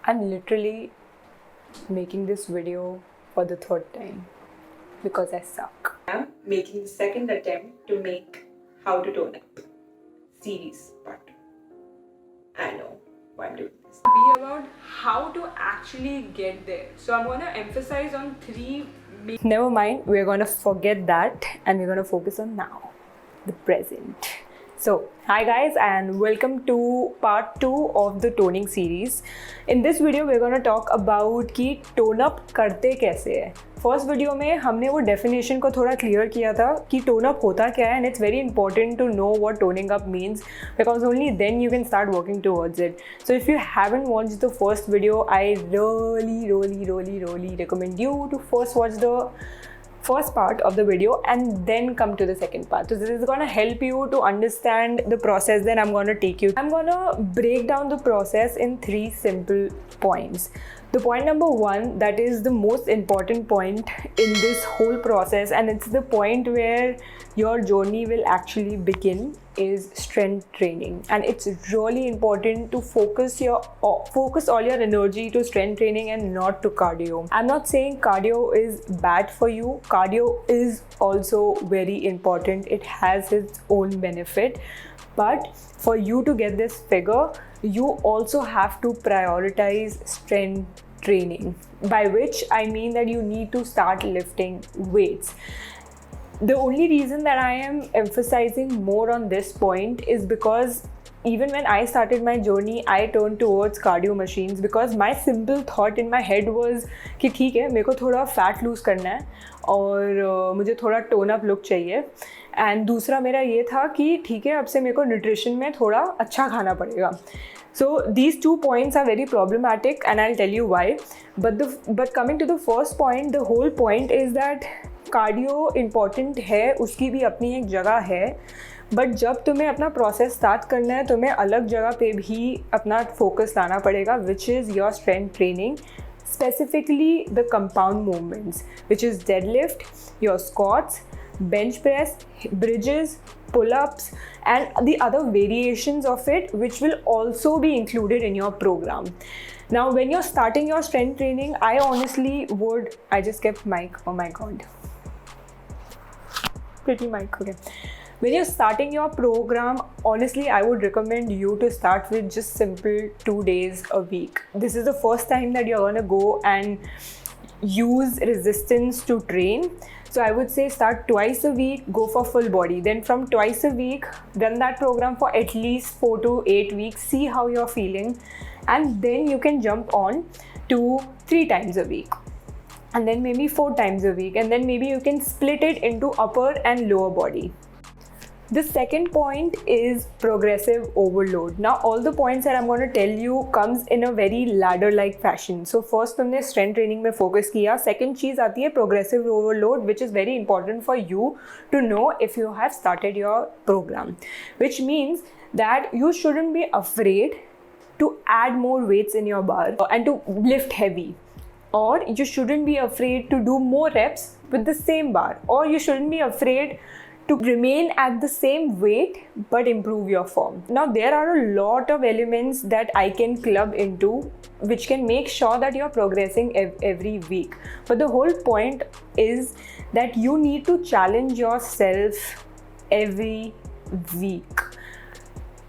I'm literally making this video for the third time because I suck. I'm making the second attempt to make How to Tone Up series part 2. I know why I'm doing this. Be about how to actually get there. So I'm going to emphasize on three Never mind, we're gonna forget that and we're gonna focus on now, the present. So, hi guys, and welcome to part 2 of the toning series. In this video, we're gonna talk about कि tone up करते कैसे है. First video में हमने वो definition को थोड़ा clear किया था कि टोन अप होता क्या है, and it's very important to know what toning up means because only then you can start working towards it. So if you haven't watched the first video, I really recommend you to first watch the first part of the video and then come to the second part. So this is going to help you to understand the process. Then I'm going to take you. I'm going to break down the process in 3 simple points. The point number 1, that is the most important point in this whole process, and it's the point where your journey will actually begin, is strength training. And it's really important to focus all your energy to strength training and not to cardio. I'm not saying cardio is bad for you. Cardio is also very important. It has its own benefit. But for you to get this figure, you also have to prioritize strength training, by which I mean that you need to start lifting weights. The only reason that I am emphasizing more on this point is because even when I started my journey, I turned towards cardio machines because my simple thought in my head was कि ठीक है, मेरे को थोड़ा fat loose करना है और मुझे थोड़ा टोन अप लुक चाहिए. एंड दूसरा मेरा ये था कि ठीक है, अब से मेरे को न्यूट्रिशन में थोड़ा अच्छा खाना पड़ेगा. So these 2 points are very problematic and I'll tell you why. But coming to the first point, the whole point is that cardio important है, उसकी भी अपनी एक जगह है. बट जब तुम्हें अपना प्रोसेस स्टार्ट करना है, तुम्हें अलग जगह पे भी अपना फोकस लाना पड़ेगा, which is your strength training, specifically the compound movements, which is deadlift, your squats, bench press, bridges, pull-ups, and the other variations of it, which will also be included in your program. Now, when you're starting your strength training, I just kept mic, oh my god, pretty mic, okay. When you're starting your program, honestly, I would recommend you to start with just simple 2 days a week. This is the first time that you're gonna go and use resistance to train. So I would say start twice a week, go for full body. Then from twice a week, run that program for at least 4 to 8 weeks, see how you're feeling. And then you can jump on to 3 times a week. And then maybe 4 times a week. And then maybe you can split it into upper and lower body. The second point is progressive overload. Now, all the points that I'm going to tell you comes in a very ladder-like fashion. So first तुमने strength training में focus किया. Second चीज़ आती है progressive overload, which is very important for you to know if you have started your program. Which means that you shouldn't be afraid to add more weights in your bar and to lift heavy. Or you shouldn't be afraid to do more reps with the same bar. Or you shouldn't be afraid to remain at the same weight but improve your form. Now, there are a lot of elements that I can club into which can make sure that you're progressing every week. But the whole point is that you need to challenge yourself every week.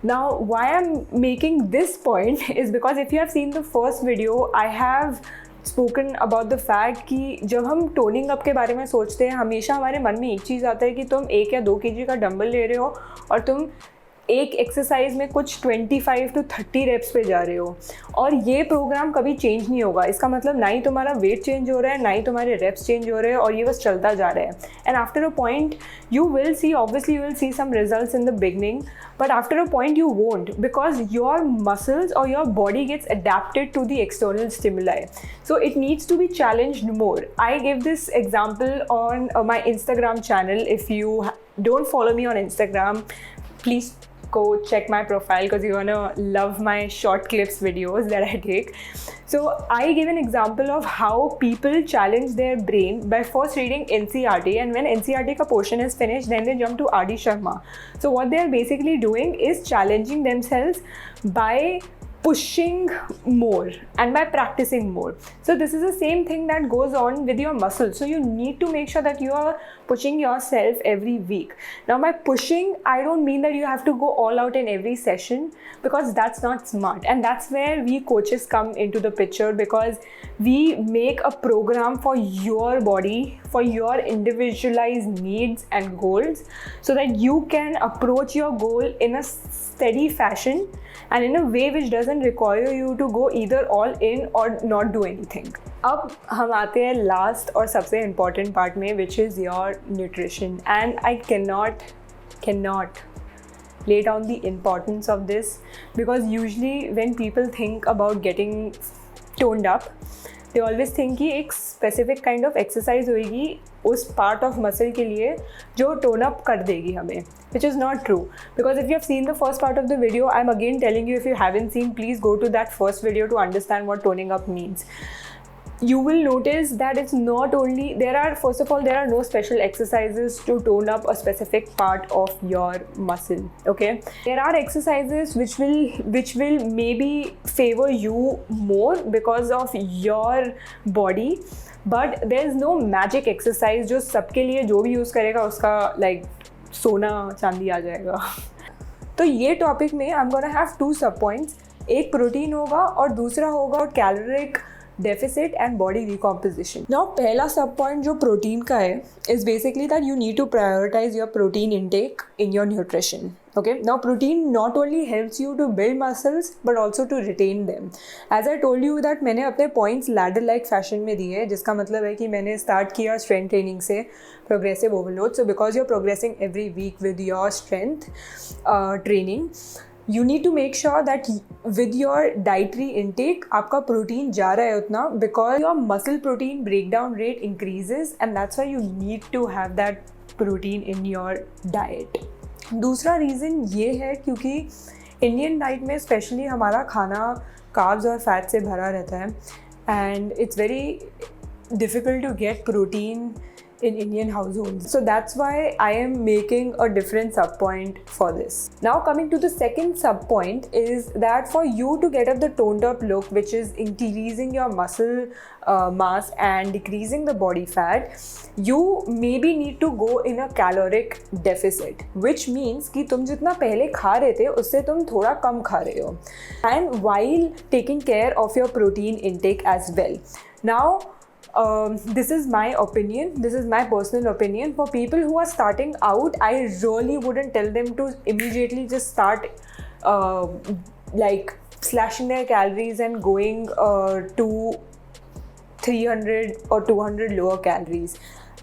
Now, why I'm making this point is because if you have seen the first video, I have spoken about the fact कि जब हम toning up के बारे में सोचते हैं, हमेशा हमारे मन में एक चीज़ आता है कि तुम 1 या 2 kg का डंबल ले रहे हो और तुम एक एक्सरसाइज में कुछ 25 to 30 रेप्स पे जा रहे हो, और ये प्रोग्राम कभी चेंज नहीं होगा. इसका मतलब ना ही तुम्हारा वेट चेंज हो रहा है, ना ही तुम्हारे रेप्स चेंज हो रहे हैं, और ये बस चलता जा रहा है. And after a point you will see some results in the beginning, but after a point you won't, because your muscles or your body gets adapted to the external stimuli. So it needs to be challenged more. I gave this example on my Instagram channel. If you don't follow me on Instagram, please go check my profile because you're gonna love my short clips videos that I take. So I give an example of how people challenge their brain by first reading NCERT, and when NCERT ka portion is finished, then they jump to R.D. Sharma. So what they are basically doing is challenging themselves by pushing more and by practicing more. So this is the same thing that goes on with your muscles. So you need to make sure that you are pushing yourself every week. Now by pushing, I don't mean that you have to go all out in every session, because that's not smart. And that's where we coaches come into the picture, because we make a program for your body, for your individualized needs and goals, so that you can approach your goal in a steady fashion and in a way which doesn't require you to go either all in or not do anything. अब हम आते हैं last और सबसे important part में, which is your nutrition. And I cannot lay down the importance of this, because usually when people think about getting toned up, they always think कि एक specific kind of exercise होगी उस part of muscle के लिए जो tone up कर देगी हमें, which is not true. Because if you have seen the first part of the video, I'm again telling you, if you haven't seen, please go to that first video to understand what toning up means. You will notice that it's not only, first of all, there are no special exercises to tone up a specific part of your muscle, okay? There are exercises which will maybe favor you more because of your body, but there's no magic exercise जो सबके लिए जो भी use करेगा उसका like सोना चांदी आ जाएगा. तो ये टॉपिक में I'm gonna have two sub points. एक प्रोटीन होगा और दूसरा होगा caloric deficit and body recomposition. Now पहला sub point जो प्रोटीन का है is basically that you need to prioritize your protein intake in your nutrition. Okay, now protein not only helps you to build muscles but also to retain them. As I told you that मैंने अपने points ladder like fashion में दिए, जिसका मतलब है कि मैंने start किया strength training से progressive overload. So because you're progressing every week with your strength training, you need to make sure that with your dietary intake आपका प्रोटीन जा रहा है उतना, because your muscle protein breakdown rate increases and that's why you need to have that protein in your diet. दूसरा reason ये है क्योंकि Indian diet में स्पेशली हमारा खाना कार्ब्स और फैट से भरा रहता है and it's very difficult to get protein in Indian households. So that's why I am making a different sub point for this. Now coming to the second sub point is that for you to get up the toned up look, which is increasing your muscle mass and decreasing the body fat, you maybe need to go in a caloric deficit, which means कि तुम जितना पहले खा रहे थे उससे तुम थोड़ा कम खा रहे हो, and while taking care of your protein intake as well. Now this is my opinion, this is my personal opinion. For people who are starting out, I really wouldn't tell them to immediately just start like slashing their calories and going to 300 or 200 lower calories.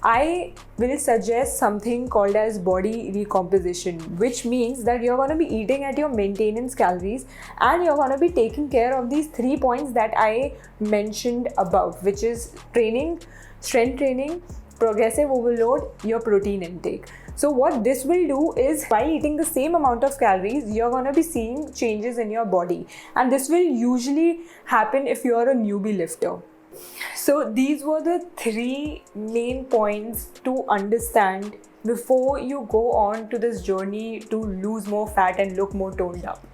I will suggest something called as body recomposition, which means that you're going to be eating at your maintenance calories and you're going to be taking care of these 3 points that I mentioned above, which is training, strength training, progressive overload, your protein intake. So what this will do is, while eating the same amount of calories, you're going to be seeing changes in your body, and this will usually happen if you're a newbie lifter. So these were the 3 main points to understand before you go on to this journey to lose more fat and look more toned up.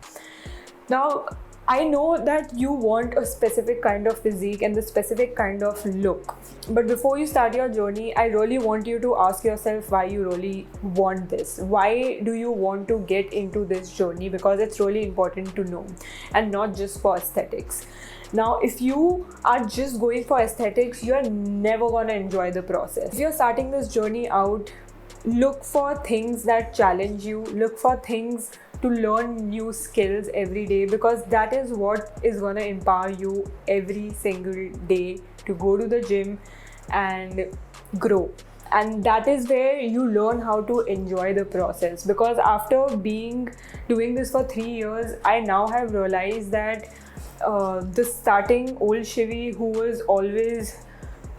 Now, I know that you want a specific kind of physique and the specific kind of look, but before you start your journey, I really want you to ask yourself why you really want this. Why do you want to get into this journey? Because it's really important to know, and not just for aesthetics. Now, if you are just going for aesthetics, you're never gonna enjoy the process. If you're starting this journey out, look for things that challenge you, look for things to learn new skills every day, because that is what is gonna empower you every single day to go to the gym and grow. And that is where you learn how to enjoy the process, because after doing this for 3 years, I now have realized that the starting old Shivi, who was always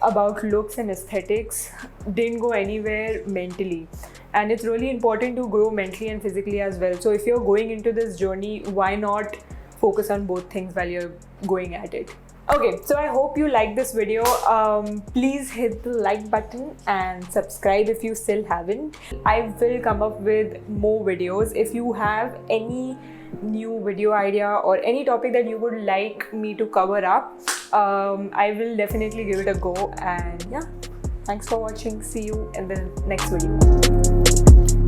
about looks and aesthetics, didn't go anywhere mentally. And it's really important to grow mentally and physically as well. So if you're going into this journey, why not focus on both things while you're going at it? Okay, so I hope you like this video. Please hit the like button and subscribe if you still haven't. I will come up with more videos. If you have any new video idea or any topic that you would like me to cover up, I will definitely give it a go. And yeah, thanks for watching. See you in the next video.